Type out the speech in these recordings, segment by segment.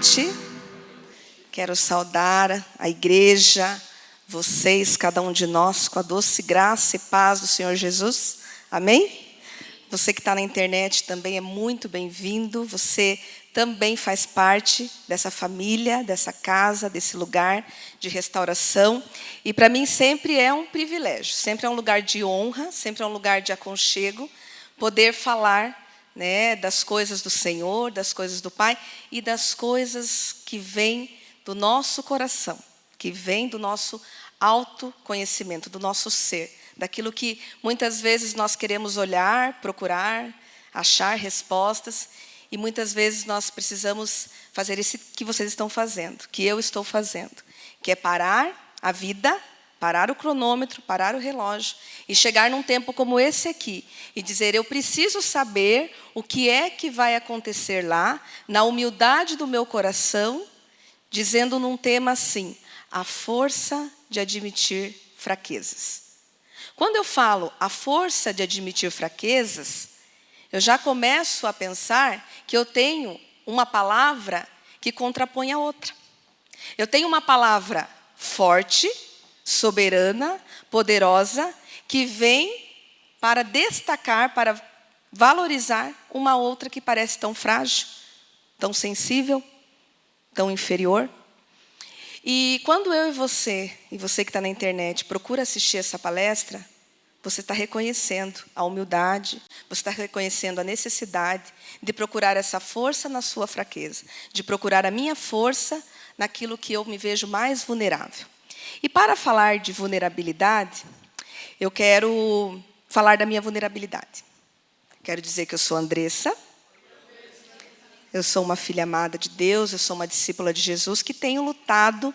noite. Quero saudar a igreja, vocês, cada um de nós, com a doce graça e paz do Senhor Jesus. Amém? Você que está na internet também é muito bem-vindo. Você também faz parte dessa família, dessa casa, desse lugar de restauração. E para mim sempre é um privilégio, sempre é um lugar de honra, sempre é um lugar de aconchego, poder falar, né, das coisas do Senhor, das coisas do Pai e das coisas que vêm do nosso coração, que vêm do nosso autoconhecimento, do nosso ser, daquilo que muitas vezes nós queremos olhar, procurar, achar respostas, e muitas vezes nós precisamos fazer isso que vocês estão fazendo, que eu estou fazendo, que é parar a vida, parar o cronômetro, parar o relógio e chegar num tempo como esse aqui e dizer, eu preciso saber o que é que vai acontecer lá, na humildade do meu coração, dizendo num tema assim, a força de admitir fraquezas. Quando eu falo a força de admitir fraquezas, eu já começo a pensar que eu tenho uma palavra que contrapõe a outra. Eu tenho uma palavra forte, soberana, poderosa, que vem para destacar, para valorizar uma outra que parece tão frágil, tão sensível, tão inferior. E quando eu e você que está na internet, procura assistir essa palestra, você está reconhecendo a humildade, você está reconhecendo a necessidade de procurar essa força na sua fraqueza, de procurar a minha força naquilo que eu me vejo mais vulnerável. E para falar de vulnerabilidade, eu quero falar da minha vulnerabilidade. Quero dizer que eu sou Andressa, eu sou uma filha amada de Deus, eu sou uma discípula de Jesus que tenho lutado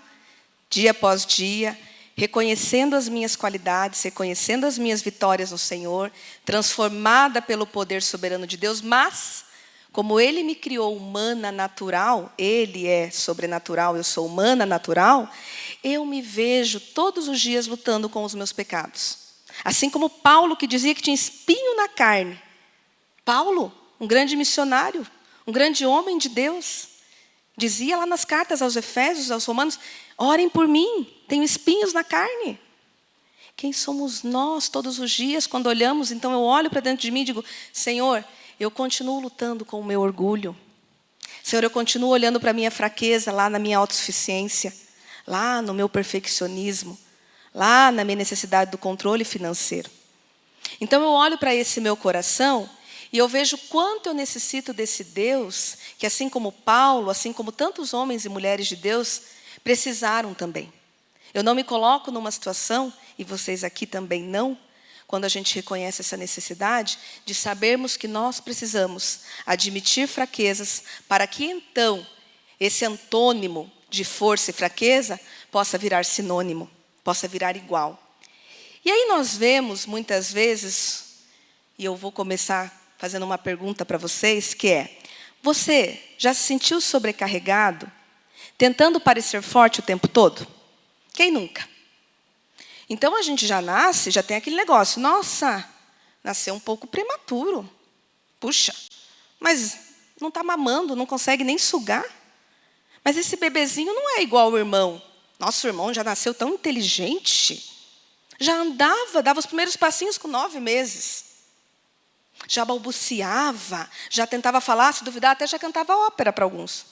dia após dia, reconhecendo as minhas qualidades, reconhecendo as minhas vitórias no Senhor, transformada pelo poder soberano de Deus, mas, como Ele me criou humana natural, Ele é sobrenatural, eu sou humana natural, eu me vejo todos os dias lutando com os meus pecados. Assim como Paulo, que dizia que tinha espinho na carne. Paulo, um grande missionário, um grande homem de Deus, dizia lá nas cartas aos Efésios, aos Romanos, orem por mim, tenho espinhos na carne. Quem somos nós todos os dias quando olhamos? Então eu olho para dentro de mim e digo, Senhor, eu continuo lutando com o meu orgulho. Senhor, eu continuo olhando para a minha fraqueza, lá na minha autossuficiência, lá no meu perfeccionismo, lá na minha necessidade do controle financeiro. Então eu olho para esse meu coração e eu vejo quanto eu necessito desse Deus, que assim como Paulo, assim como tantos homens e mulheres de Deus, precisaram também. Eu não me coloco numa situação, e vocês aqui também não, quando a gente reconhece essa necessidade, de sabermos que nós precisamos admitir fraquezas, para que então esse antônimo de força e fraqueza possa virar sinônimo, possa virar igual. E aí nós vemos muitas vezes, e eu vou começar fazendo uma pergunta para vocês, que é, você já se sentiu sobrecarregado, tentando parecer forte o tempo todo? Quem nunca? Então a gente já nasce, já tem aquele negócio, nossa, nasceu um pouco prematuro. Puxa, mas não está mamando, não consegue nem sugar. Mas esse bebezinho não é igual ao irmão. Nosso irmão já nasceu tão inteligente. Já andava, dava os primeiros passinhos com 9 meses. Já balbuciava, já tentava falar, se duvidar, até já cantava ópera para alguns.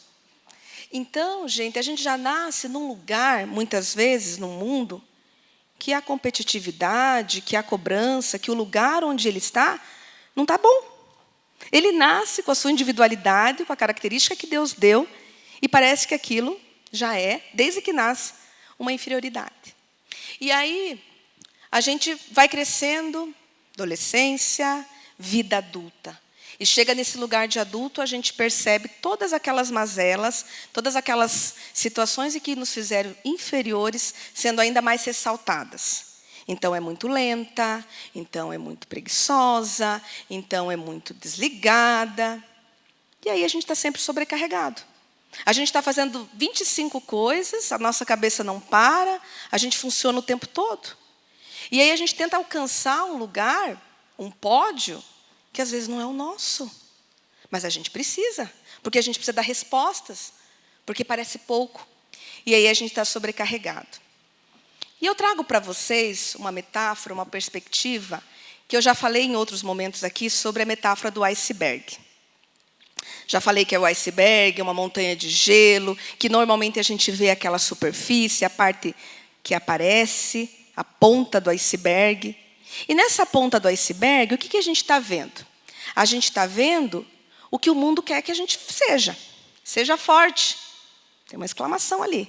Então, gente, a gente já nasce num lugar, muitas vezes, no mundo, que a competitividade, que a cobrança, que o lugar onde ele está, não está bom. Ele nasce com a sua individualidade, com a característica que Deus deu, e parece que aquilo já é, desde que nasce, uma inferioridade. E aí, a gente vai crescendo, adolescência, vida adulta. E chega nesse lugar de adulto, a gente percebe todas aquelas mazelas, todas aquelas situações em que nos fizeram inferiores, sendo ainda mais ressaltadas. Então é muito lenta, então é muito preguiçosa, então é muito desligada. E aí a gente está sempre sobrecarregado. A gente está fazendo 25 coisas, a nossa cabeça não para, a gente funciona o tempo todo. E aí a gente tenta alcançar um lugar, um pódio, que às vezes não é o nosso. Mas a gente precisa, porque a gente precisa dar respostas porque parece pouco. E aí a gente está sobrecarregado. E eu trago para vocês uma metáfora, uma perspectiva, que eu já falei em outros momentos aqui sobre a metáfora do iceberg. Já falei que o iceberg é uma montanha de gelo, que normalmente a gente vê aquela superfície, a parte que aparece, a ponta do iceberg. E nessa ponta do iceberg, o que a gente está vendo? A gente está vendo o que o mundo quer que a gente seja. Seja forte. Tem uma exclamação ali.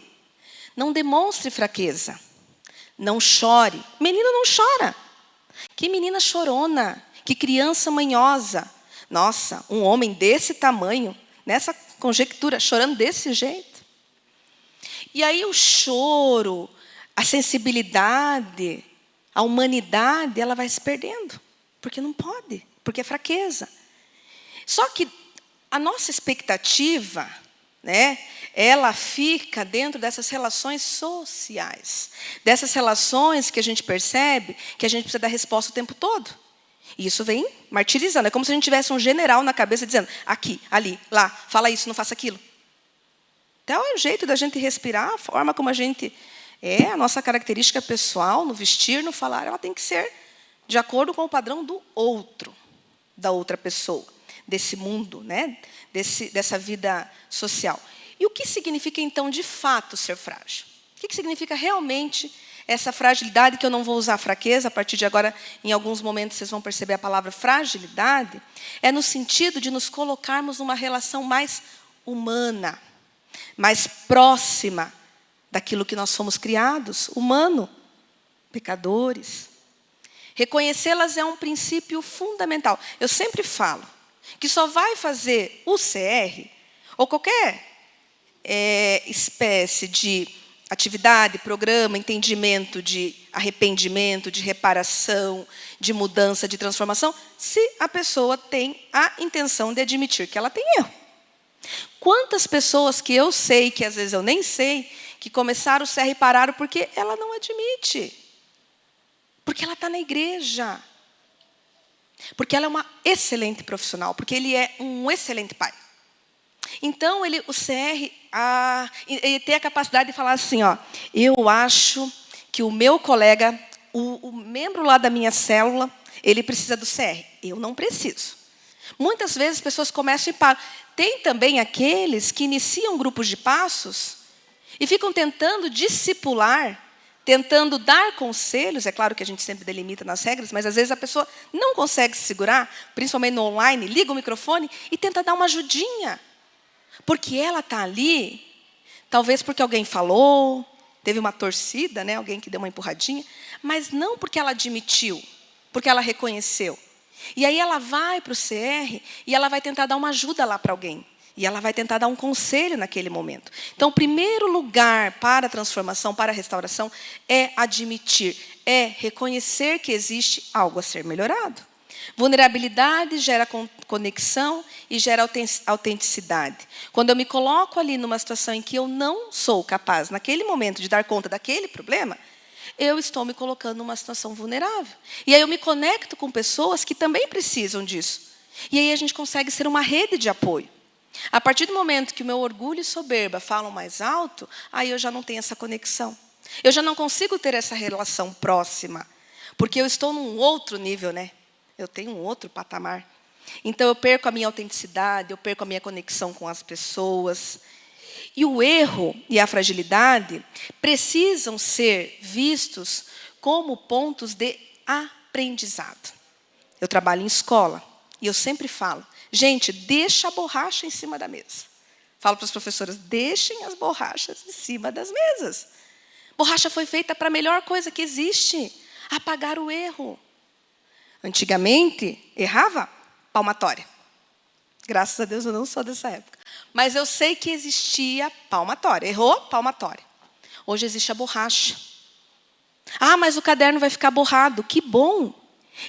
Não demonstre fraqueza. Não chore. Menino não chora. Que menina chorona. Que criança manhosa. Nossa, um homem desse tamanho, nessa conjectura, chorando desse jeito. E aí o choro, a sensibilidade, a humanidade, ela vai se perdendo. Porque não pode, porque é fraqueza. Só que a nossa expectativa, né, ela fica dentro dessas relações sociais. Dessas relações que a gente percebe que a gente precisa dar resposta o tempo todo. E isso vem martirizando. É como se a gente tivesse um general na cabeça dizendo, aqui, ali, lá, fala isso, não faça aquilo. Até o jeito da gente respirar, a forma como a gente é, a nossa característica pessoal, no vestir, no falar, ela tem que ser de acordo com o padrão do outro, da outra pessoa, desse mundo, né? Dessa vida social. E o que significa, então, de fato, ser frágil? O que significa realmente essa fragilidade, que eu não vou usar fraqueza, a partir de agora, em alguns momentos, vocês vão perceber a palavra fragilidade, é no sentido de nos colocarmos numa relação mais humana, mais próxima daquilo que nós fomos criados, humano, pecadores. Reconhecê-las é um princípio fundamental. Eu sempre falo que só vai fazer o CR, ou qualquer espécie de atividade, programa, entendimento de arrependimento, de reparação, de mudança, de transformação, se a pessoa tem a intenção de admitir que ela tem erro. Quantas pessoas que eu sei, que às vezes eu nem sei, que começaram o CR e pararam porque ela não admite. Porque ela está na igreja. Porque ela é uma excelente profissional, porque ele é um excelente pai. Então, o CR, ele tem a capacidade de falar assim, ó, eu acho que o meu colega, o membro lá da minha célula, ele precisa do CR. Eu não preciso. Muitas vezes as pessoas começam e param. Tem também aqueles que iniciam grupos de passos e ficam tentando discipular, tentando dar conselhos. É claro que a gente sempre delimita nas regras, mas às vezes a pessoa não consegue se segurar, principalmente no online, liga o microfone e tenta dar uma ajudinha. Porque ela está ali, talvez porque alguém falou, teve uma torcida, né, alguém que deu uma empurradinha, mas não porque ela admitiu, porque ela reconheceu. E aí ela vai para o CR e ela vai tentar dar uma ajuda lá para alguém. E ela vai tentar dar um conselho naquele momento. Então, o primeiro lugar para a transformação, para a restauração, é admitir, é reconhecer que existe algo a ser melhorado. Vulnerabilidade gera conexão e gera autenticidade. Quando eu me coloco ali numa situação em que eu não sou capaz, naquele momento, de dar conta daquele problema, eu estou me colocando numa situação vulnerável. E aí eu me conecto com pessoas que também precisam disso. E aí a gente consegue ser uma rede de apoio. A partir do momento que o meu orgulho e soberba falam mais alto, aí eu já não tenho essa conexão. Eu já não consigo ter essa relação próxima, porque eu estou num outro nível, né? Eu tenho um outro patamar. Então, eu perco a minha autenticidade, eu perco a minha conexão com as pessoas. E o erro e a fragilidade precisam ser vistos como pontos de aprendizado. Eu trabalho em escola e eu sempre falo, gente, deixa a borracha em cima da mesa. Falo para as professoras, deixem as borrachas em cima das mesas. Borracha foi feita para a melhor coisa que existe, apagar o erro. Antigamente, errava, palmatória. Graças a Deus eu não sou dessa época. Mas eu sei que existia palmatória. Errou, palmatória. Hoje existe a borracha. Ah, mas o caderno vai ficar borrado. Que bom.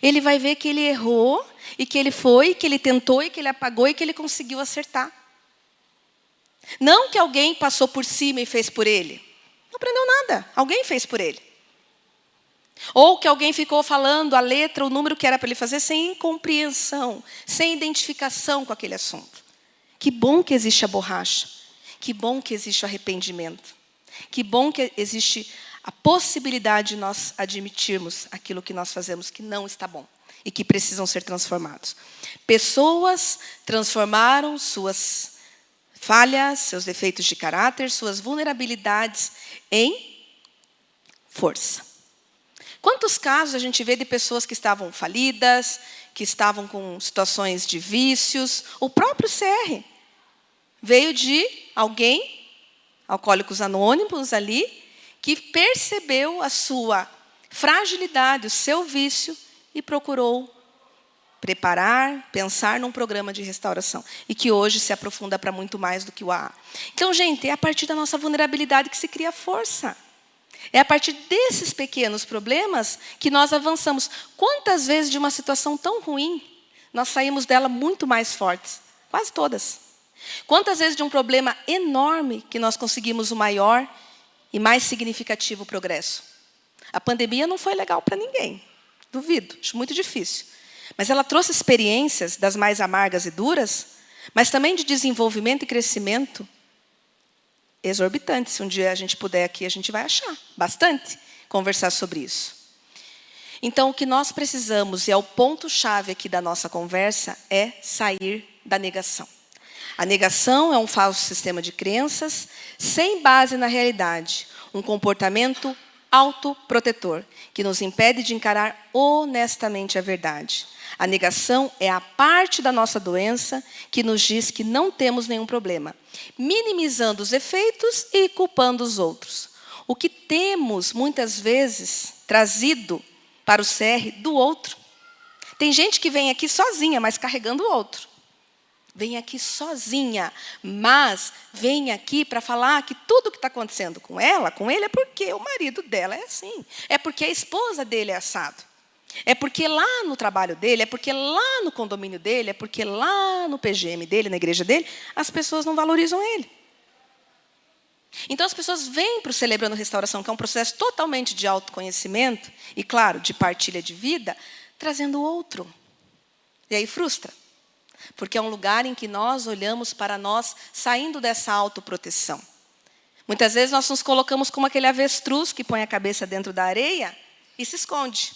Ele vai ver que ele errou, e que ele foi, que ele tentou, e que ele apagou, e que ele conseguiu acertar. Não que alguém passou por cima e fez por ele. Não aprendeu nada. Alguém fez por ele. Ou que alguém ficou falando a letra, o número que era para ele fazer, sem compreensão, sem identificação com aquele assunto. Que bom que existe a borracha, Que bom que existe o arrependimento. Que bom que existe a possibilidade de nós admitirmos aquilo que nós fazemos que não está bom e que precisam ser transformados. Pessoas transformaram suas falhas, seus defeitos de caráter, suas vulnerabilidades em força. Quantos casos a gente vê de pessoas que estavam falidas, que estavam com situações de vícios? O próprio CR veio de alguém, Alcoólicos Anônimos ali, que percebeu a sua fragilidade, o seu vício e procurou preparar, pensar num programa de restauração. E que hoje se aprofunda para muito mais do que o AA. Então, gente, é a partir da nossa vulnerabilidade que se cria força. É a partir desses pequenos problemas que nós avançamos. Quantas vezes de uma situação tão ruim, nós saímos dela muito mais fortes? Quase todas. Quantas vezes de um problema enorme que nós conseguimos o maior e mais significativo progresso? A pandemia não foi legal para ninguém. Duvido, acho muito difícil. Mas ela trouxe experiências das mais amargas e duras, mas também de desenvolvimento e crescimento exorbitante. Se um dia a gente puder aqui, a gente vai achar bastante conversar sobre isso. Então, o que nós precisamos, e é o ponto-chave aqui da nossa conversa, é sair da negação. A negação é um falso sistema de crenças, sem base na realidade. Um comportamento autoprotetor, que nos impede de encarar honestamente a verdade. A negação é a parte da nossa doença que nos diz que não temos nenhum problema, minimizando os efeitos e culpando os outros. O que temos, muitas vezes, trazido para o CR do outro. Tem gente que vem aqui sozinha, mas carregando o outro. Vem aqui sozinha, mas vem aqui para falar que tudo que está acontecendo com ela, com ele, é porque o marido dela é assim. É porque a esposa dele é assado. É porque lá no trabalho dele, é porque lá no condomínio dele, é porque lá no PGM dele, na igreja dele, as pessoas não valorizam ele. Então as pessoas vêm para o Celebrando Restauração, que é um processo totalmente de autoconhecimento e, claro, de partilha de vida, trazendo outro. E aí frustra. Porque é um lugar em que nós olhamos para nós saindo dessa autoproteção. Muitas vezes nós nos colocamos como aquele avestruz que põe a cabeça dentro da areia e se esconde.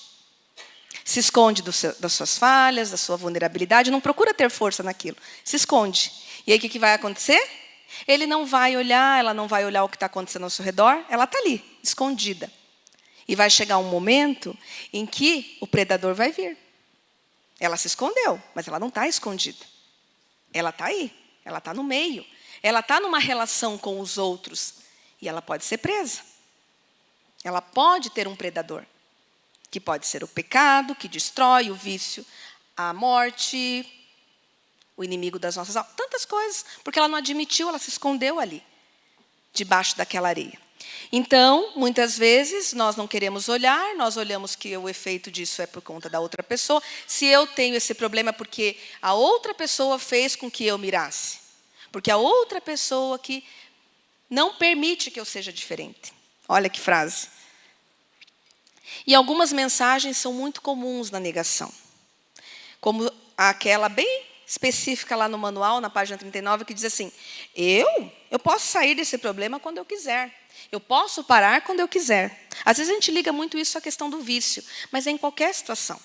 Se esconde das suas falhas, da sua vulnerabilidade, não procura ter força naquilo. Se esconde. E aí o que vai acontecer? Ele não vai olhar, ela não vai olhar o que está acontecendo ao seu redor, ela está ali, escondida. E vai chegar um momento em que o predador vai vir. Ela se escondeu, mas ela não está escondida. Ela está aí, ela está no meio. Ela está numa relação com os outros. E ela pode ser presa. Ela pode ter um predador. Que pode ser o pecado, que destrói, o vício, a morte, o inimigo das nossas almas. Tantas coisas. Porque ela não admitiu, ela se escondeu ali, debaixo daquela areia. Então, muitas vezes, nós não queremos olhar, nós olhamos que o efeito disso é por conta da outra pessoa. Se eu tenho esse problema é porque a outra pessoa fez com que eu mirasse. Porque a outra pessoa que não permite que eu seja diferente. Olha que frase. E algumas mensagens são muito comuns na negação. Como aquela bem específica lá no manual, na página 39, que diz assim: eu posso sair desse problema quando eu quiser. Eu posso parar quando eu quiser. Às vezes a gente liga muito isso à questão do vício, mas é em qualquer situação.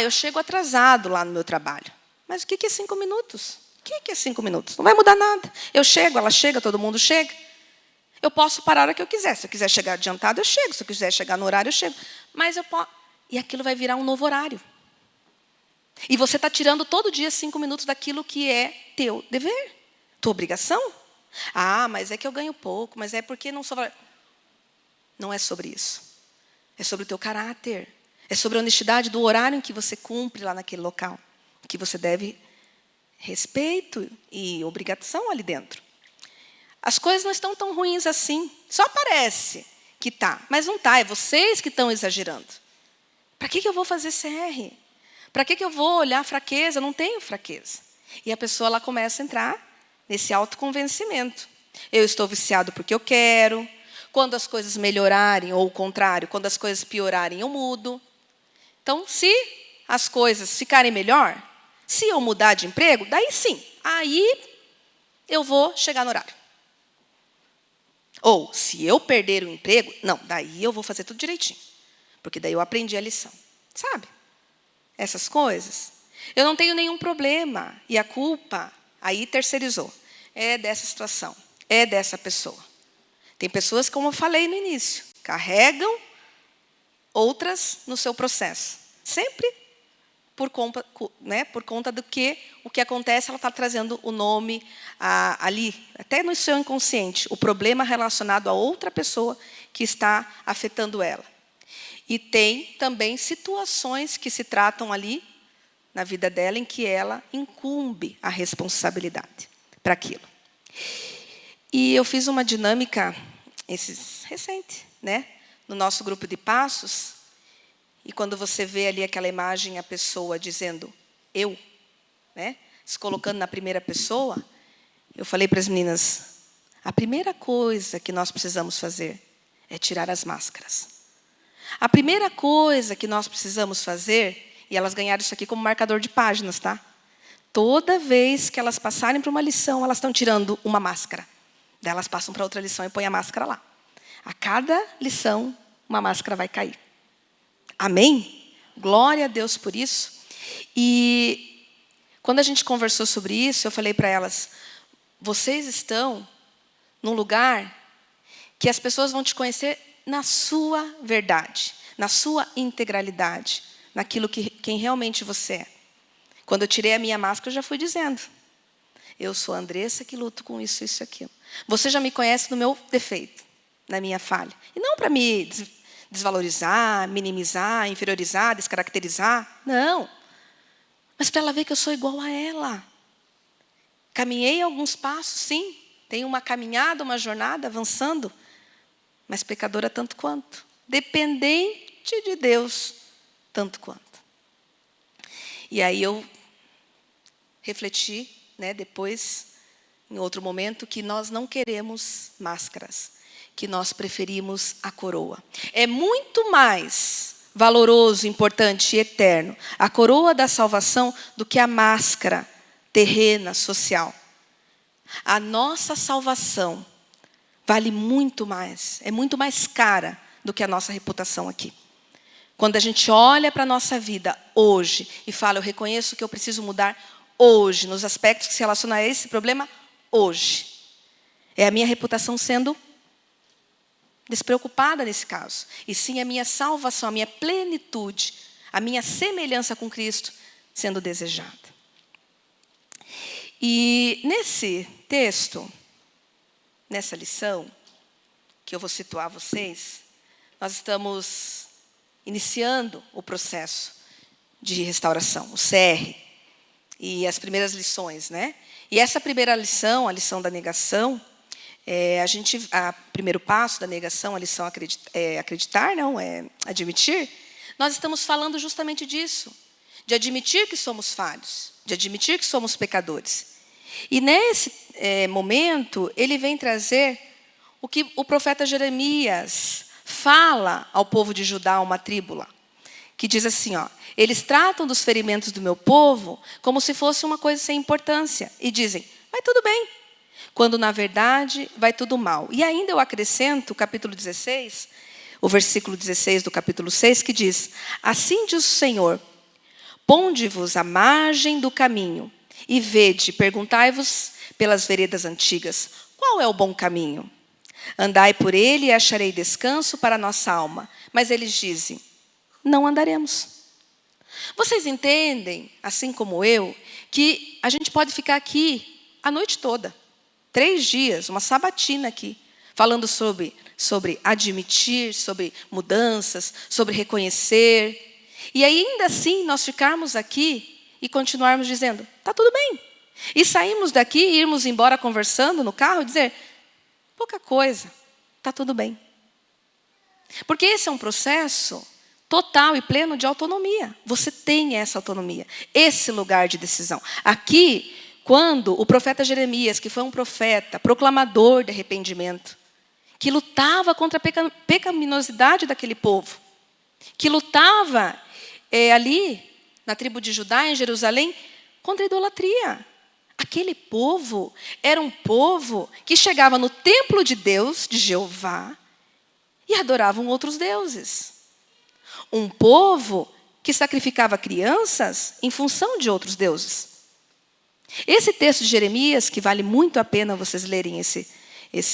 Eu chego atrasado lá no meu trabalho. Mas o que é 5 minutos? O que é 5 minutos? Não vai mudar nada. Eu chego, ela chega, todo mundo chega. Eu posso parar a hora que eu quiser. Se eu quiser chegar adiantado, eu chego. Se eu quiser chegar no horário, eu chego. Mas eu posso. E aquilo vai virar um novo horário. E você está tirando todo dia 5 minutos daquilo que é teu dever, tua obrigação. Mas é que eu ganho pouco, mas é porque não sou... Não é sobre isso. É sobre o teu caráter. É sobre a honestidade do horário em que você cumpre lá naquele local. Que você deve respeito e obrigação ali dentro. As coisas não estão tão ruins assim. Só parece que está, mas não está. É vocês que estão exagerando. Para que eu vou fazer CR? Para que eu vou olhar fraqueza? Eu não tenho fraqueza. E a pessoa ela começa a entrar nesse autoconvencimento. Eu estou viciado porque eu quero. Quando as coisas melhorarem, ou o contrário, quando as coisas piorarem, eu mudo. Então, se as coisas ficarem melhor, se eu mudar de emprego, daí sim. Aí eu vou chegar no horário. Ou, se eu perder o emprego, não, daí eu vou fazer tudo direitinho. Porque daí eu aprendi a lição. Sabe? Essas coisas. Eu não tenho nenhum problema. E a culpa, aí terceirizou. É dessa situação. É dessa pessoa. Tem pessoas, como eu falei no início, carregam outras no seu processo. Sempre por conta do que o que acontece, ela está trazendo o nome ali, até no seu inconsciente, o problema relacionado a outra pessoa que está afetando ela. E tem também situações que se tratam ali na vida dela em que ela incumbe a responsabilidade para aquilo. E eu fiz uma dinâmica recente, no nosso grupo de passos. E quando você vê ali aquela imagem, a pessoa dizendo eu, se colocando na primeira pessoa, eu falei para as meninas, a primeira coisa que nós precisamos fazer é tirar as máscaras. A primeira coisa que nós precisamos fazer, e elas ganharam isso aqui como marcador de páginas, tá? Toda vez que elas passarem para uma lição, elas estão tirando uma máscara. Daí elas passam para outra lição e põem a máscara lá. A cada lição, uma máscara vai cair. Amém? Glória a Deus por isso. E quando a gente conversou sobre isso, eu falei para elas, vocês estão num lugar que as pessoas vão te conhecer na sua verdade, na sua integralidade, naquilo que quem realmente você é. Quando eu tirei a minha máscara, eu já fui dizendo, eu sou a Andressa que luto com isso, isso e aquilo. Você já me conhece no meu defeito, na minha falha. E não para me desvalorizar, minimizar, inferiorizar, descaracterizar. Não. Mas para ela ver que eu sou igual a ela. Caminhei alguns passos, sim. Tenho uma caminhada, uma jornada avançando. Mas pecadora tanto quanto. Dependente de Deus tanto quanto. E aí eu refleti, depois, em outro momento, que nós não queremos máscaras, que nós preferimos a coroa. É muito mais valoroso, importante e eterno a coroa da salvação do que a máscara terrena, social. A nossa salvação vale muito mais, é muito mais cara do que a nossa reputação aqui. Quando a gente olha para a nossa vida hoje e fala, eu reconheço que eu preciso mudar hoje, nos aspectos que se relacionam a esse problema, hoje. É a minha reputação sendo despreocupada nesse caso. E sim a minha salvação, a minha plenitude, a minha semelhança com Cristo sendo desejada. E nesse texto, nessa lição, que eu vou situar a vocês, nós estamos iniciando o processo de restauração, o CR, e as primeiras lições, E essa primeira lição, a lição da negação, primeiro passo da negação, a lição acreditar, não é admitir. Nós estamos falando justamente disso, de admitir que somos falhos, de admitir que somos pecadores. E nesse momento, ele vem trazer o que o profeta Jeremias fala ao povo de Judá, uma tribo lá, que diz assim, eles tratam dos ferimentos do meu povo como se fosse uma coisa sem importância. E dizem, vai tudo bem, quando na verdade vai tudo mal. E ainda eu acrescento o capítulo 16, o versículo 16 do capítulo 6, que diz, assim diz o Senhor, ponde-vos à margem do caminho, e vede, perguntai-vos pelas veredas antigas, qual é o bom caminho? Andai por ele e acharei descanso para a nossa alma. Mas eles dizem, não andaremos. Vocês entendem, assim como eu, que a gente pode ficar aqui a noite toda, 3 dias, uma sabatina aqui, falando sobre admitir, sobre mudanças, sobre reconhecer. E ainda assim nós ficarmos aqui e continuarmos dizendo, está tudo bem. E saímos daqui e irmos embora conversando no carro e dizer, pouca coisa, está tudo bem. Porque esse é um processo total e pleno de autonomia. Você tem essa autonomia, esse lugar de decisão. Aqui, quando o profeta Jeremias, que foi um profeta, proclamador de arrependimento, que lutava contra a pecaminosidade daquele povo, que lutava ali na tribo de Judá, em Jerusalém, contra a idolatria. Aquele povo era um povo que chegava no templo de Deus, de Jeová, e adoravam outros deuses. Um povo que sacrificava crianças em função de outros deuses. Esse texto de Jeremias, que vale muito a pena vocês lerem esse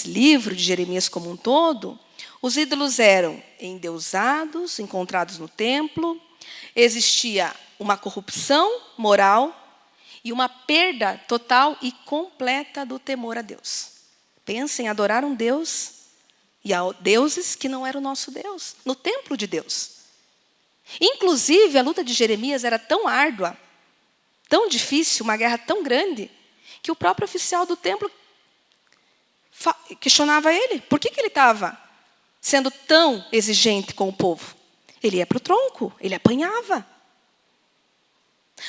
livro de Jeremias como um todo, os ídolos eram endeusados, encontrados no templo, existia uma corrupção moral e uma perda total e completa do temor a Deus. Pensem em adorar um Deus e a deuses que não era o nosso Deus, no templo de Deus. Inclusive, a luta de Jeremias era tão árdua, tão difícil, uma guerra tão grande, que o próprio oficial do templo questionava ele. Por que ele estava sendo tão exigente com o povo? Ele ia para o tronco, ele apanhava.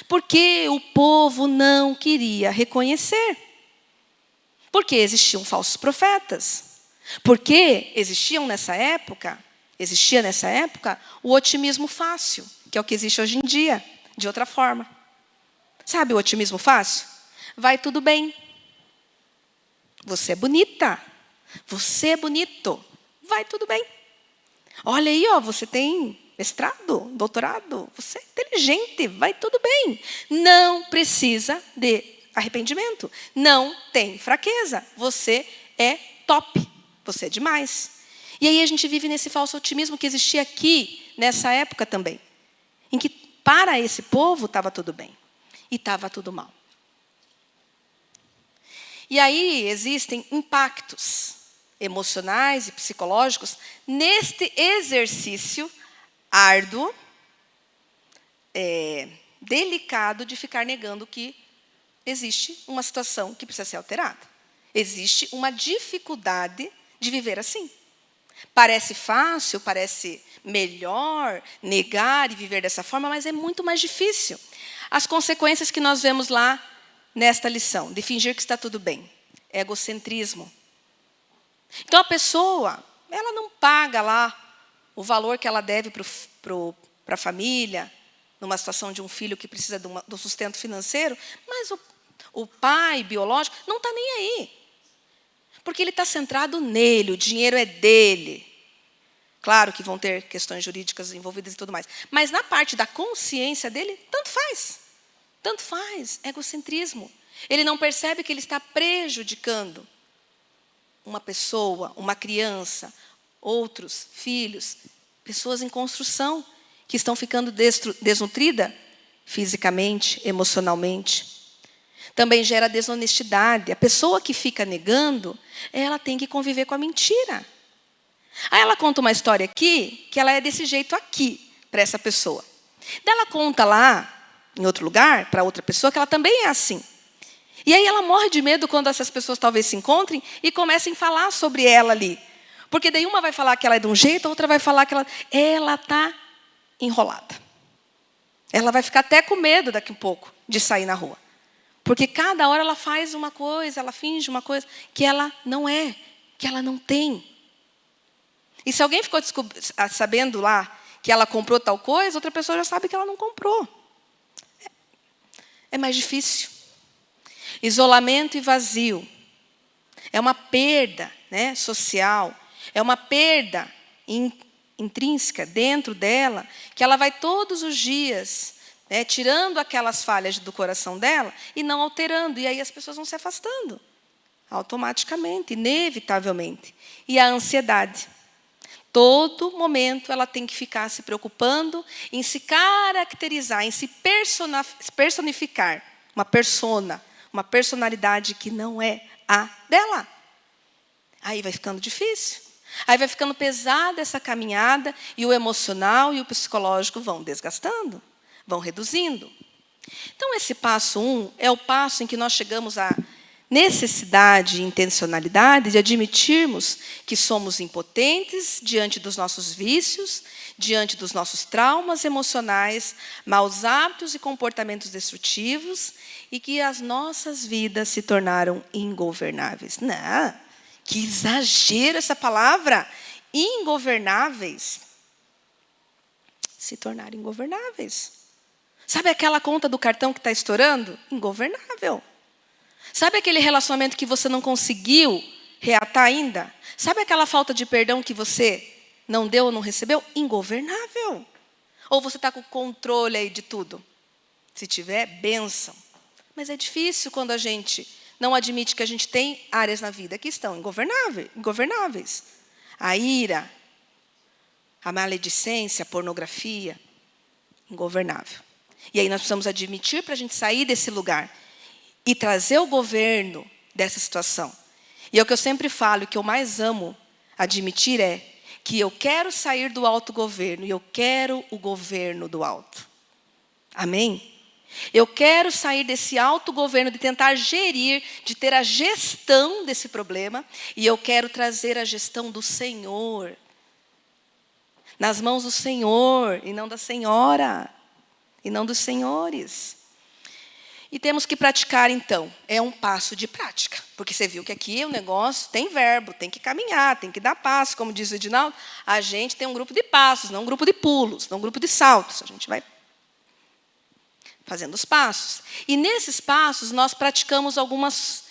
Porque o povo não queria reconhecer. Porque existiam falsos profetas. Porque existia nessa época o otimismo fácil, que é o que existe hoje em dia, de outra forma. Sabe o otimismo fácil? Vai tudo bem. Você é bonita. Você é bonito. Vai tudo bem. Olha aí, você tem mestrado, doutorado. Você é inteligente. Vai tudo bem. Não precisa de arrependimento. Não tem fraqueza. Você é top. Você é demais. E aí a gente vive nesse falso otimismo que existia aqui, nessa época também. Em que para esse povo estava tudo bem. E estava tudo mal. E aí existem impactos emocionais e psicológicos neste exercício árduo, delicado de ficar negando que existe uma situação que precisa ser alterada. Existe uma dificuldade de viver assim. Parece fácil, parece melhor negar e viver dessa forma, mas é muito mais difícil. As consequências que nós vemos lá nesta lição, de fingir que está tudo bem. Egocentrismo. Então, a pessoa, ela não paga lá o valor que ela deve para a família, numa situação de um filho que precisa do sustento financeiro, mas o pai biológico não está nem aí. Porque ele está centrado nele, o dinheiro é dele. Claro que vão ter questões jurídicas envolvidas e tudo mais. Mas na parte da consciência dele, tanto faz. Tanto faz, egocentrismo. Ele não percebe que ele está prejudicando uma pessoa, uma criança, outros filhos, pessoas em construção, que estão ficando desnutridas fisicamente, emocionalmente. Também gera desonestidade. A pessoa que fica negando, ela tem que conviver com a mentira. Aí ela conta uma história aqui, que ela é desse jeito aqui, para essa pessoa. Daí ela conta lá, em outro lugar, para outra pessoa, que ela também é assim. E aí ela morre de medo quando essas pessoas talvez se encontrem e comecem a falar sobre ela ali. Porque daí uma vai falar que ela é de um jeito, a outra vai falar que ela está enrolada. Ela vai ficar até com medo daqui a pouco de sair na rua. Porque cada hora ela faz uma coisa, ela finge uma coisa que ela não é, que ela não tem. E se alguém ficou sabendo lá que ela comprou tal coisa, outra pessoa já sabe que ela não comprou. É mais difícil. Isolamento e vazio. É uma perda, social. É uma perda intrínseca dentro dela, que ela vai todos os dias tirando aquelas falhas do coração dela e não alterando. E aí as pessoas vão se afastando. Automaticamente, inevitavelmente. E a ansiedade. Todo momento ela tem que ficar se preocupando em se caracterizar, em se personificar. Uma personalidade que não é a dela. Aí vai ficando difícil. Aí vai ficando pesada essa caminhada e o emocional e o psicológico vão desgastando, vão reduzindo. Então, esse passo 1 é o passo em que nós chegamos à necessidade e intencionalidade de admitirmos que somos impotentes diante dos nossos vícios, diante dos nossos traumas emocionais, maus hábitos e comportamentos destrutivos, e que as nossas vidas se tornaram ingovernáveis. Não, que exagero essa palavra! Ingovernáveis. Se tornaram ingovernáveis. Sabe aquela conta do cartão que está estourando? Ingovernável. Sabe aquele relacionamento que você não conseguiu reatar ainda? Sabe aquela falta de perdão que você não deu ou não recebeu? Ingovernável. Ou você está com o controle aí de tudo? Se tiver, bênção. Mas é difícil quando a gente não admite que a gente tem áreas na vida que estão ingovernáveis. A ira, a maledicência, a pornografia, ingovernável. E aí nós precisamos admitir para a gente sair desse lugar e trazer o governo dessa situação. E é o que eu sempre falo, o que eu mais amo admitir é que eu quero sair do autogoverno e eu quero o governo do alto. Amém? Eu quero sair desse autogoverno, de tentar gerir, de ter a gestão desse problema, e eu quero trazer a gestão do Senhor. Nas mãos do Senhor, e não da senhora, e não dos senhores. E temos que praticar, então. É um passo de prática. Porque você viu que aqui o negócio tem verbo, tem que caminhar, tem que dar passo. Como diz o Edinaldo, a gente tem um grupo de passos, não um grupo de pulos, não um grupo de saltos. A gente vai fazendo os passos. E nesses passos, nós praticamos algumas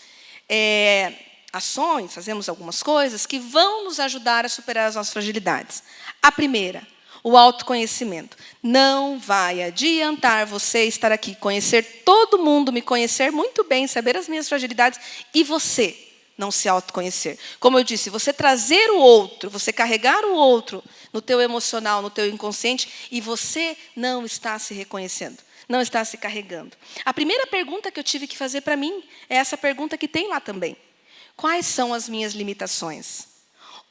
ações, fazemos algumas coisas que vão nos ajudar a superar as nossas fragilidades. A primeira, o autoconhecimento. Não vai adiantar você estar aqui, conhecer todo mundo, me conhecer muito bem, saber as minhas fragilidades, e você não se autoconhecer. Como eu disse, você trazer o outro, você carregar o outro no teu emocional, no teu inconsciente, e você não está se reconhecendo, não está se carregando. A primeira pergunta que eu tive que fazer para mim é essa pergunta que tem lá também. Quais são as minhas limitações?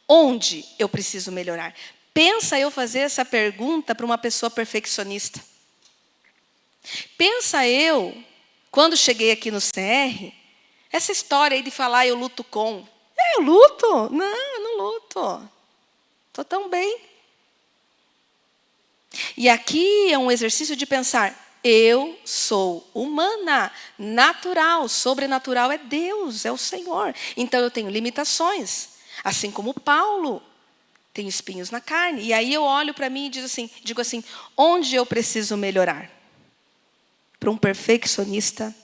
Onde eu preciso melhorar? Pensa eu fazer essa pergunta para uma pessoa perfeccionista. Pensa eu, quando cheguei aqui no CR, essa história aí de falar eu luto com. Eu luto? Não, eu não luto. Estou tão bem. E aqui é um exercício de pensar, eu sou humana, natural, sobrenatural é Deus, é o Senhor. Então eu tenho limitações, assim como Paulo. Tenho espinhos na carne. E aí eu olho para mim e digo assim, onde eu preciso melhorar? Para um perfeccionista,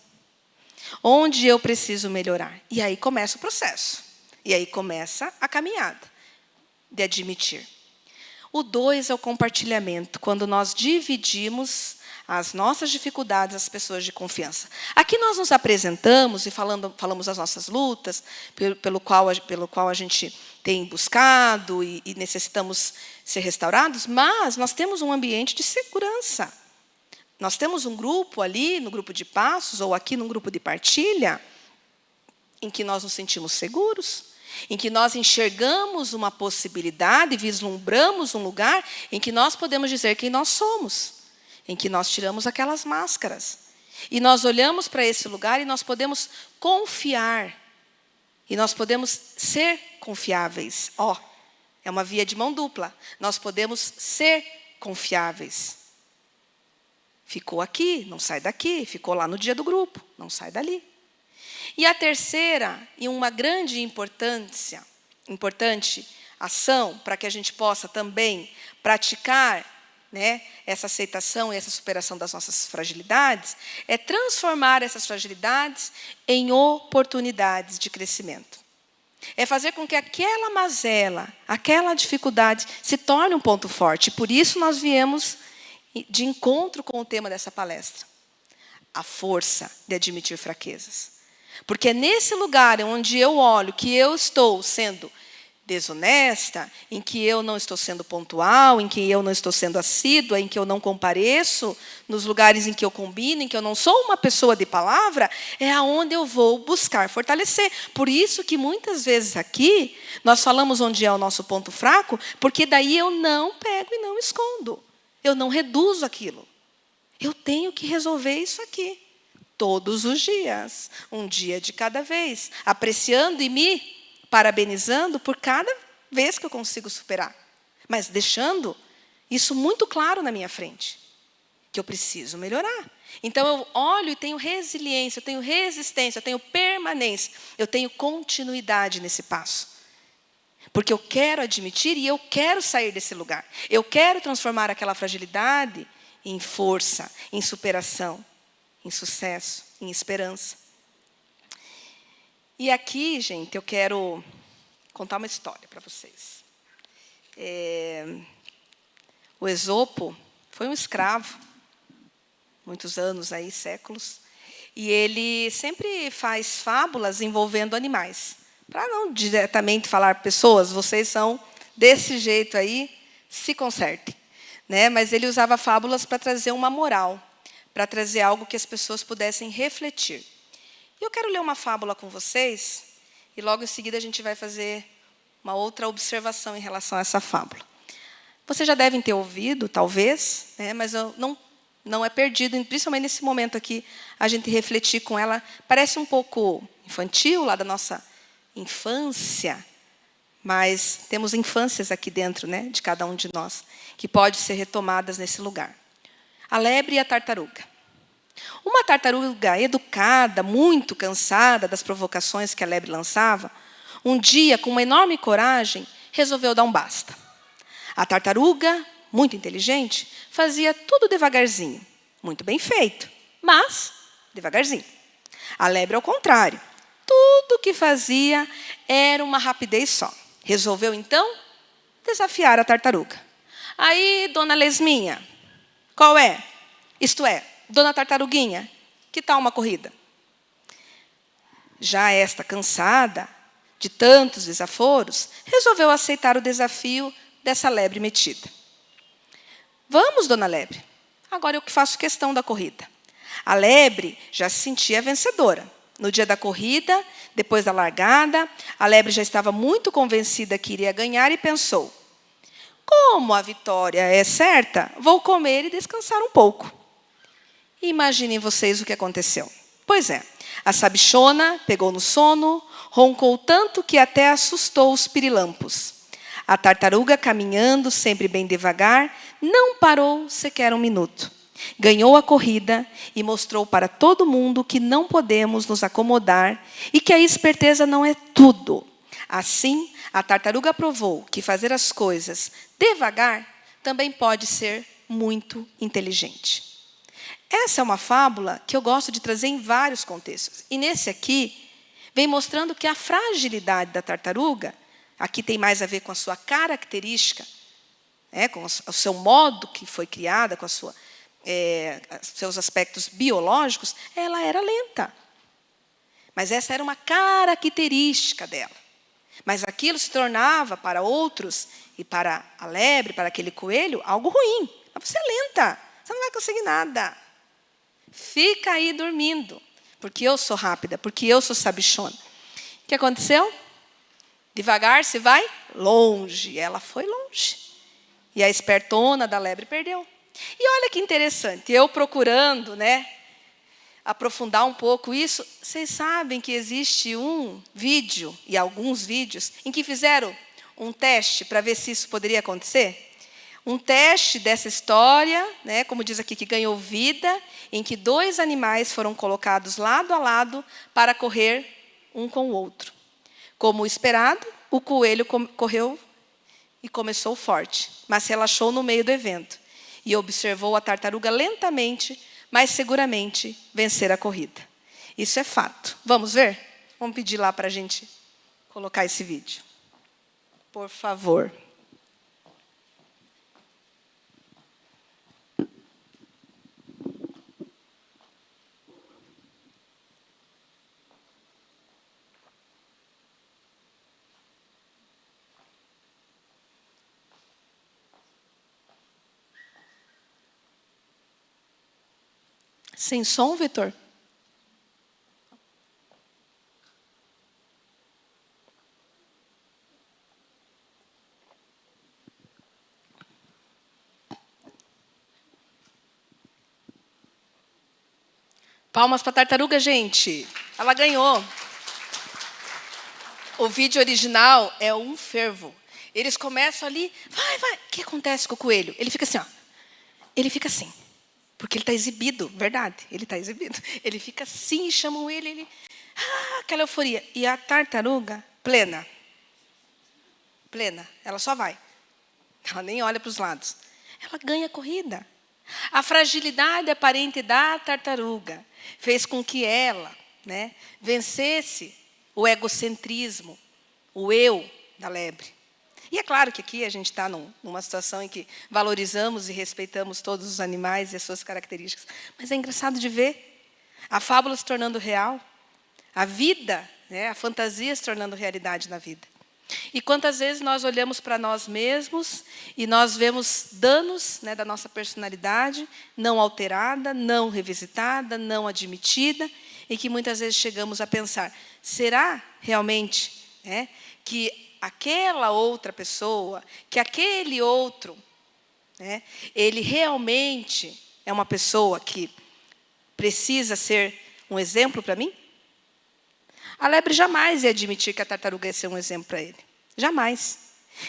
onde eu preciso melhorar? E aí começa o processo. E aí começa a caminhada de admitir. O 2 é o compartilhamento, quando nós dividimos as nossas dificuldades às pessoas de confiança. Aqui nós nos apresentamos e falamos das nossas lutas, pelo qual a gente tem buscado e necessitamos ser restaurados, mas nós temos um ambiente de segurança. Nós temos um grupo ali, no grupo de passos, ou aqui no grupo de partilha, em que nós nos sentimos seguros, em que nós enxergamos uma possibilidade, vislumbramos um lugar em que nós podemos dizer quem nós somos, em que nós tiramos aquelas máscaras. E nós olhamos para esse lugar e nós podemos confiar. E nós podemos ser confiáveis. É uma via de mão dupla. Nós podemos ser confiáveis. Ficou aqui, não sai daqui. Ficou lá no dia do grupo, não sai dali. E a terceira, e uma grande importante ação, para que a gente possa também praticar, essa aceitação e essa superação das nossas fragilidades, é transformar essas fragilidades em oportunidades de crescimento. É fazer com que aquela mazela, aquela dificuldade, se torne um ponto forte. Por isso nós viemos de encontro com o tema dessa palestra. A força de admitir fraquezas. Porque é nesse lugar onde eu olho que eu estou sendo desonesta, em que eu não estou sendo pontual, em que eu não estou sendo assídua, em que eu não compareço, nos lugares em que eu combino, em que eu não sou uma pessoa de palavra, é aonde eu vou buscar fortalecer. Por isso que muitas vezes aqui, nós falamos onde é o nosso ponto fraco, porque daí eu não pego e não escondo. Eu não reduzo aquilo. Eu tenho que resolver isso aqui. Todos os dias, um dia de cada vez, apreciando e me parabenizando por cada vez que eu consigo superar, mas deixando isso muito claro na minha frente, que eu preciso melhorar. Então eu olho e tenho resiliência, eu tenho resistência, eu tenho permanência, eu tenho continuidade nesse passo. Porque eu quero admitir e eu quero sair desse lugar. Eu quero transformar aquela fragilidade em força, em superação, em sucesso, em esperança. E aqui, gente, eu quero contar uma história para vocês. O Esopo foi um escravo, muitos anos aí, séculos, e ele sempre faz fábulas envolvendo animais. Para não diretamente falar pessoas, vocês são desse jeito aí, se consertem. Né? Mas ele usava fábulas para trazer uma moral, para trazer algo que as pessoas pudessem refletir. E eu quero ler uma fábula com vocês, e logo em seguida a gente vai fazer uma outra observação em relação a essa fábula. Vocês já devem ter ouvido, talvez, né, mas não é perdido, principalmente nesse momento aqui, a gente refletir com ela. Parece um pouco infantil, lá da nossa infância, mas temos infâncias aqui dentro, né, de cada um de nós, que podem ser retomadas nesse lugar. A lebre e a tartaruga. Uma tartaruga educada, muito cansada das provocações que a lebre lançava, um dia, com uma enorme coragem, resolveu dar um basta. A tartaruga, muito inteligente, fazia tudo devagarzinho, muito bem feito, mas devagarzinho. A lebre, ao contrário, tudo o que fazia era uma rapidez só. Resolveu, então, desafiar a tartaruga. Aí, dona Lesminha, qual é? Isto é, dona Tartaruguinha, que tal uma corrida? Já esta, cansada de tantos desaforos, resolveu aceitar o desafio dessa lebre metida. Vamos, dona Lebre. Agora eu que faço questão da corrida. A lebre já se sentia vencedora. No dia da corrida, depois da largada, a lebre já estava muito convencida que iria ganhar e pensou: como a vitória é certa, vou comer e descansar um pouco. Imaginem vocês o que aconteceu. Pois é, a sabichona pegou no sono, roncou tanto que até assustou os pirilampos. A tartaruga, caminhando sempre bem devagar, não parou sequer um minuto. Ganhou a corrida e mostrou para todo mundo que não podemos nos acomodar e que a esperteza não é tudo. Assim, a tartaruga provou que fazer as coisas devagar também pode ser muito inteligente. Essa é uma fábula que eu gosto de trazer em vários contextos. E nesse aqui, vem mostrando que a fragilidade da tartaruga, aqui tem mais a ver com a sua característica, com o seu modo que foi criada, com seus aspectos biológicos, ela era lenta. Mas essa era uma característica dela. Mas aquilo se tornava para outros, e para a lebre, para aquele coelho, algo ruim. Mas você é lenta, você não vai conseguir nada. Fica aí dormindo, porque eu sou rápida, porque eu sou sabichona. O que aconteceu? Devagar se vai longe. Ela foi longe. E a espertona da lebre perdeu. E olha que interessante, eu procurando, aprofundar um pouco isso, vocês sabem que existe um vídeo, e alguns vídeos, em que fizeram um teste para ver se isso poderia acontecer? Um teste dessa história, como diz aqui, que ganhou vida, em que 2 animais foram colocados lado a lado para correr um com o outro. Como esperado, o coelho correu e começou forte, mas relaxou no meio do evento e observou a tartaruga lentamente, mas seguramente vencer a corrida. Isso é fato. Vamos ver? Vamos pedir lá para a gente colocar esse vídeo. Por favor. Sem som, Vitor? Palmas para a tartaruga, gente. Ela ganhou. O vídeo original é um fervo. Eles começam ali, vai. O que acontece com o coelho? Ele fica assim, ó. Ele fica assim. Porque ele está exibido, verdade, ele está exibido. Ele fica assim, chamam ele, aquela euforia. E a tartaruga, plena, ela só vai. Ela nem olha para os lados. Ela ganha a corrida. A fragilidade aparente da tartaruga fez com que ela vencesse o egocentrismo, o eu da lebre. E é claro que aqui a gente está numa situação em que valorizamos e respeitamos todos os animais e as suas características. Mas é engraçado de ver a fábula se tornando real, a vida, a fantasia se tornando realidade na vida. E quantas vezes nós olhamos para nós mesmos e nós vemos danos da nossa personalidade não alterada, não revisitada, não admitida, e que muitas vezes chegamos a pensar, será realmente que aquela outra pessoa, que aquele outro, ele realmente é uma pessoa que precisa ser um exemplo para mim? A lebre jamais ia admitir que a tartaruga ia ser um exemplo para ele. Jamais.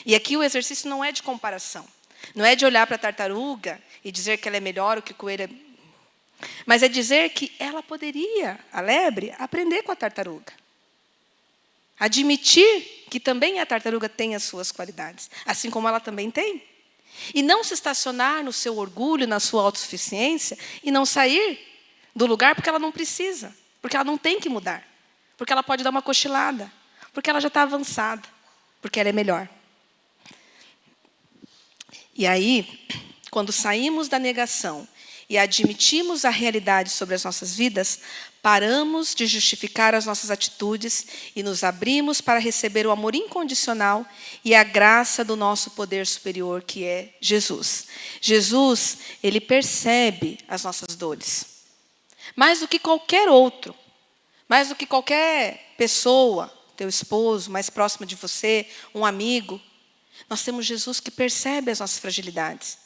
E aqui o exercício não é de comparação. Não é de olhar para a tartaruga e dizer que ela é melhor ou que o coelho é... Mas é dizer que ela poderia, a lebre, aprender com a tartaruga. Admitir que também a tartaruga tem as suas qualidades, assim como ela também tem. E não se estacionar no seu orgulho, na sua autossuficiência, e não sair do lugar porque ela não precisa, porque ela não tem que mudar, porque ela pode dar uma cochilada, porque ela já está avançada, porque ela é melhor. E aí, quando saímos da negação e admitimos a realidade sobre as nossas vidas, paramos de justificar as nossas atitudes e nos abrimos para receber o amor incondicional e a graça do nosso poder superior, que é Jesus. Jesus, ele percebe as nossas dores. Mais do que qualquer outro, mais do que qualquer pessoa, teu esposo, mais próximo de você, um amigo, nós temos Jesus que percebe as nossas fragilidades.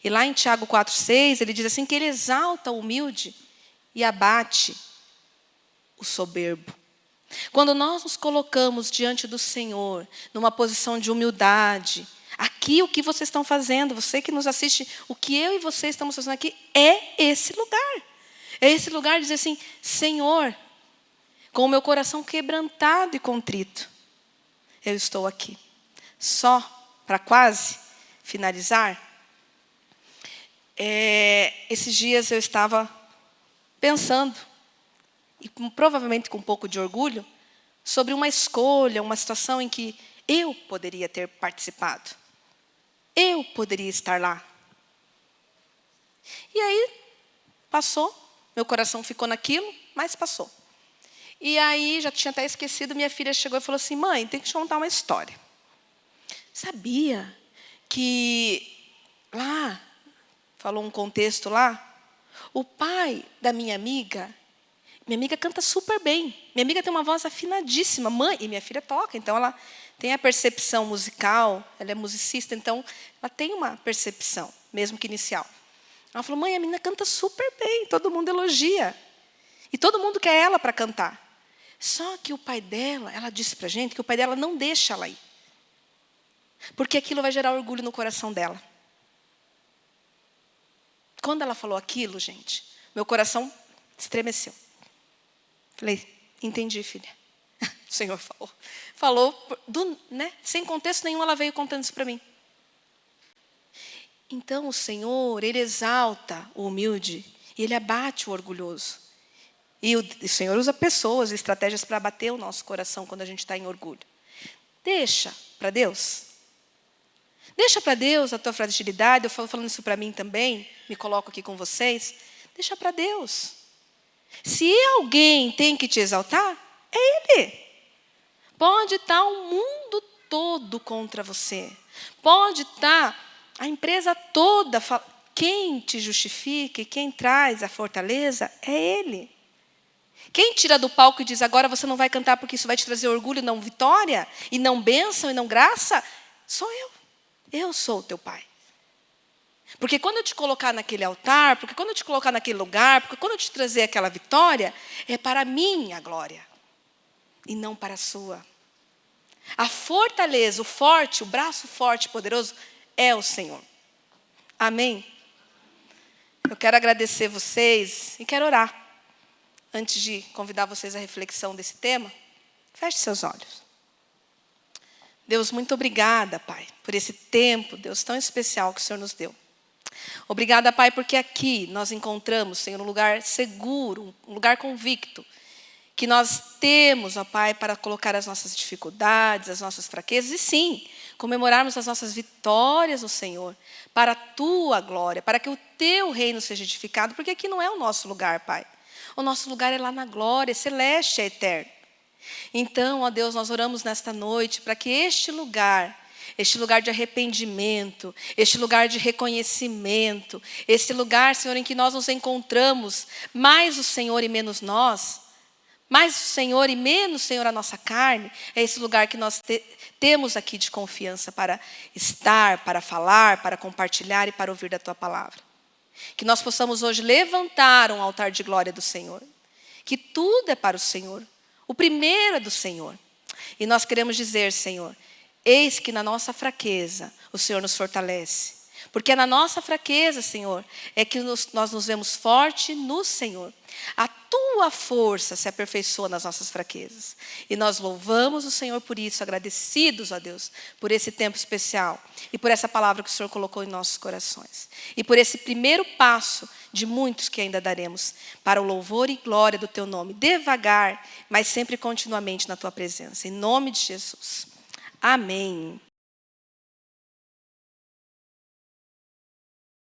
E lá em Tiago 4,6, ele diz assim que ele exalta o humilde e abate o soberbo. Quando nós nos colocamos diante do Senhor, numa posição de humildade, aqui o que vocês estão fazendo, você que nos assiste, o que eu e você estamos fazendo aqui é esse lugar. É esse lugar de dizer assim, Senhor, com o meu coração quebrantado e contrito, eu estou aqui. Só para quase finalizar, esses dias eu estava pensando, e provavelmente com um pouco de orgulho, sobre uma escolha, uma situação em que eu poderia ter participado. Eu poderia estar lá. E aí, passou, meu coração ficou naquilo, mas passou. E aí, já tinha até esquecido, minha filha chegou e falou assim, mãe, tem que te contar uma história. Sabia que lá, falou um contexto lá, o pai da minha amiga canta super bem. Minha amiga tem uma voz afinadíssima. Mãe, e minha filha toca, então ela tem a percepção musical, ela é musicista, então ela tem uma percepção, mesmo que inicial. Ela falou, mãe, a menina canta super bem, todo mundo elogia. E todo mundo quer ela para cantar. Só que o pai dela, ela disse para a gente que o pai dela não deixa ela ir. Porque aquilo vai gerar orgulho no coração dela. Quando ela falou aquilo, gente, meu coração estremeceu. Falei, entendi, filha. O Senhor falou. Falou, sem contexto nenhum, ela veio contando isso para mim. Então, o Senhor, ele exalta o humilde e ele abate o orgulhoso. E o Senhor usa pessoas e estratégias para abater o nosso coração quando a gente está em orgulho. Deixa para Deus. Deixa para Deus a tua fragilidade. Eu falo falando isso para mim também, me coloco aqui com vocês. Deixa para Deus. Se alguém tem que te exaltar, é Ele. Pode estar o mundo todo contra você. Pode estar a empresa toda. Quem te justifica e quem traz a fortaleza é Ele. Quem tira do palco e diz, agora você não vai cantar porque isso vai te trazer orgulho e não vitória, e não bênção e não graça, sou eu. Eu sou o teu pai. Porque quando eu te colocar naquele altar, porque quando eu te colocar naquele lugar, porque quando eu te trazer aquela vitória, é para mim a glória. E não para a sua. A fortaleza, o forte, o braço forte e poderoso é o Senhor. Amém? Eu quero agradecer vocês e quero orar. Antes de convidar vocês à reflexão desse tema, feche seus olhos. Deus, muito obrigada, Pai, por esse tempo, Deus, tão especial que o Senhor nos deu. Obrigada, Pai, porque aqui nós encontramos, Senhor, um lugar seguro, um lugar convicto, que nós temos, ó Pai, para colocar as nossas dificuldades, as nossas fraquezas, e sim, comemorarmos as nossas vitórias no Senhor, para a Tua glória, para que o Teu reino seja edificado, porque aqui não é o nosso lugar, Pai. O nosso lugar é lá na glória, celeste, é eterno. Então, ó Deus, nós oramos nesta noite para que este lugar de arrependimento, este lugar de reconhecimento, este lugar, Senhor, em que nós nos encontramos, mais o Senhor e menos nós, mais o Senhor e menos, Senhor, a nossa carne, é esse lugar que nós temos aqui de confiança para estar, para falar, para compartilhar e para ouvir da Tua palavra. Que nós possamos hoje levantar um altar de glória do Senhor. Que tudo é para o Senhor. O primeiro é do Senhor. E nós queremos dizer, Senhor, eis que na nossa fraqueza o Senhor nos fortalece. Porque é na nossa fraqueza, Senhor, é que nós nos vemos forte no Senhor. A Tua força se aperfeiçoa nas nossas fraquezas. E nós louvamos o Senhor por isso, agradecidos a Deus, por esse tempo especial. E por essa palavra que o Senhor colocou em nossos corações. E por esse primeiro passo de muitos que ainda daremos para o louvor e glória do Teu nome. Devagar, mas sempre continuamente na Tua presença. Em nome de Jesus. Amém.